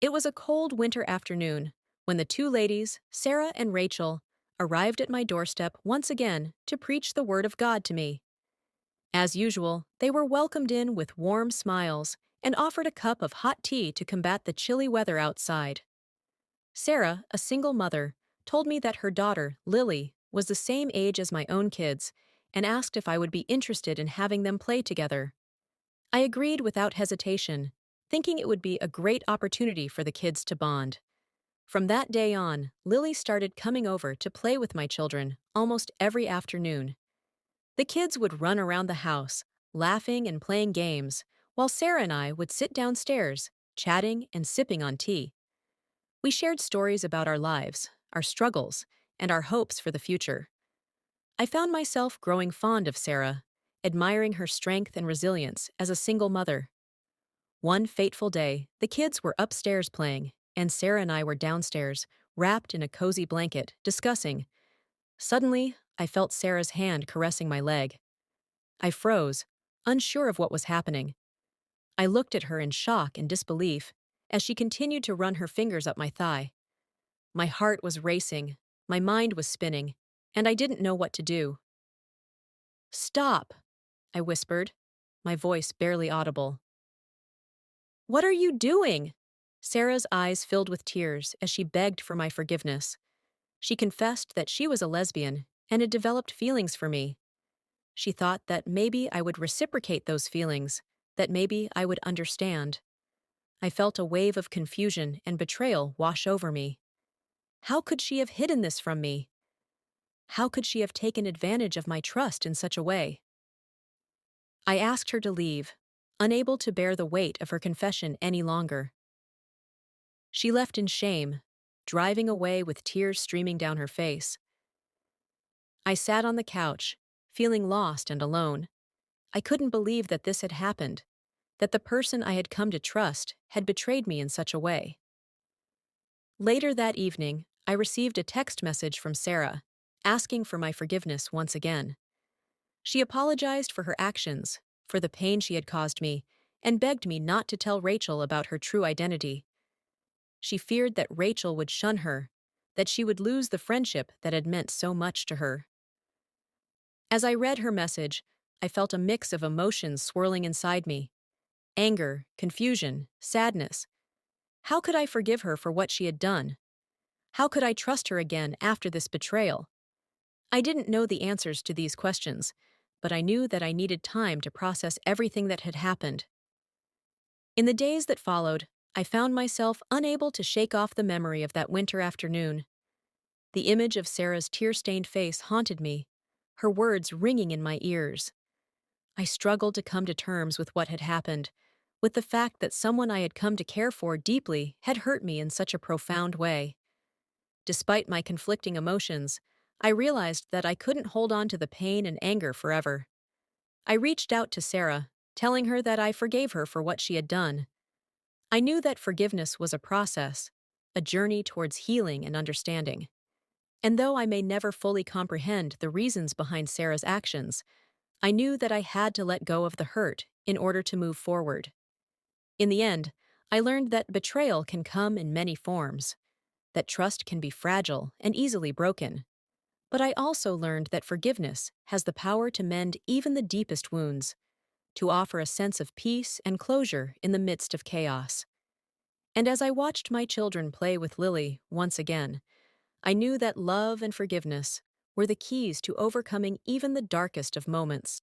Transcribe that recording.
It was a cold winter afternoon when the two ladies, Sarah and Rachel, arrived at my doorstep once again to preach the Word of God to me. As usual, they were welcomed in with warm smiles and offered a cup of hot tea to combat the chilly weather outside. Sarah, a single mother, told me that her daughter, Lily, was the same age as my own kids and asked if I would be interested in having them play together. I agreed without hesitation, thinking it would be a great opportunity for the kids to bond. From that day on, Lily started coming over to play with my children almost every afternoon. The kids would run around the house, laughing and playing games, while Sarah and I would sit downstairs, chatting and sipping on tea. We shared stories about our lives, our struggles, and our hopes for the future. I found myself growing fond of Sarah, admiring her strength and resilience as a single mother. One fateful day, the kids were upstairs playing, and Sarah and I were downstairs, wrapped in a cozy blanket, discussing. Suddenly, I felt Sarah's hand caressing my leg. I froze, unsure of what was happening. I looked at her in shock and disbelief as she continued to run her fingers up my thigh. My heart was racing, my mind was spinning, and I didn't know what to do. "Stop," I whispered, my voice barely audible. "What are you doing?" Sarah's eyes filled with tears as she begged for my forgiveness. She confessed that she was a lesbian and had developed feelings for me. She thought that maybe I would reciprocate those feelings, that maybe I would understand. I felt a wave of confusion and betrayal wash over me. How could she have hidden this from me? How could she have taken advantage of my trust in such a way? I asked her to leave, unable to bear the weight of her confession any longer. She left in shame, driving away with tears streaming down her face. I sat on the couch, feeling lost and alone. I couldn't believe that this had happened, that the person I had come to trust had betrayed me in such a way. Later that evening, I received a text message from Sarah, asking for my forgiveness once again. She apologized for her actions, for the pain she had caused me, and begged me not to tell Rachel about her true identity. She feared that Rachel would shun her, that she would lose the friendship that had meant so much to her. As I read her message, I felt a mix of emotions swirling inside me: anger, confusion, sadness. How could I forgive her for what she had done? How could I trust her again after this betrayal? I didn't know the answers to these questions, but I knew that I needed time to process everything that had happened. In the days that followed, I found myself unable to shake off the memory of that winter afternoon. The image of Sarah's tear-stained face haunted me, her words ringing in my ears. I struggled to come to terms with what had happened, with the fact that someone I had come to care for deeply had hurt me in such a profound way. Despite my conflicting emotions, I realized that I couldn't hold on to the pain and anger forever. I reached out to Sarah, telling her that I forgave her for what she had done. I knew that forgiveness was a process, a journey towards healing and understanding. And though I may never fully comprehend the reasons behind Sarah's actions, I knew that I had to let go of the hurt in order to move forward. In the end, I learned that betrayal can come in many forms, that trust can be fragile and easily broken. But I also learned that forgiveness has the power to mend even the deepest wounds, to offer a sense of peace and closure in the midst of chaos. And as I watched my children play with Lily once again, I knew that love and forgiveness were the keys to overcoming even the darkest of moments.